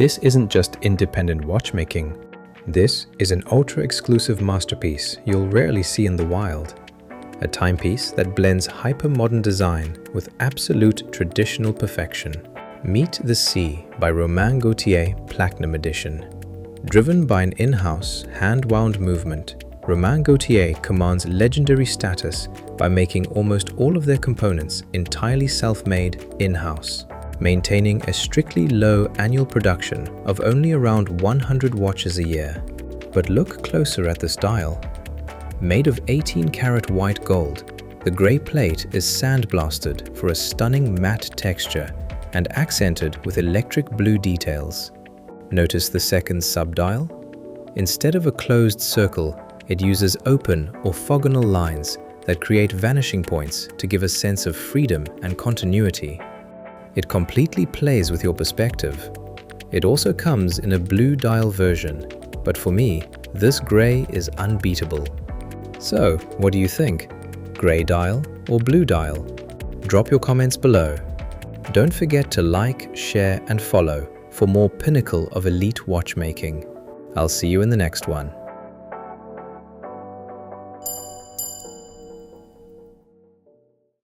This isn't just independent watchmaking. This is an ultra-exclusive masterpiece you'll rarely see in the wild. A timepiece that blends hyper-modern design with absolute traditional perfection. Meet the Sea by Romain Gauthier Platinum Edition. Driven by an in-house, hand-wound movement, Romain Gauthier commands legendary status by making almost all of their components entirely self-made in-house, maintaining a strictly low annual production of only around 100 watches a year. But look closer at this dial. Made of 18-karat white gold, the grey plate is sandblasted for a stunning matte texture and accented with electric blue details. Notice the second subdial? Instead of a closed circle, it uses open orthogonal lines that create vanishing points to give a sense of freedom and continuity. It completely plays with your perspective. It also comes in a blue dial version, but for me, this grey is unbeatable. So, what do you think? Grey dial or blue dial? Drop your comments below. Don't forget to like, share, and follow for more pinnacle of elite watchmaking. I'll see you in the next one.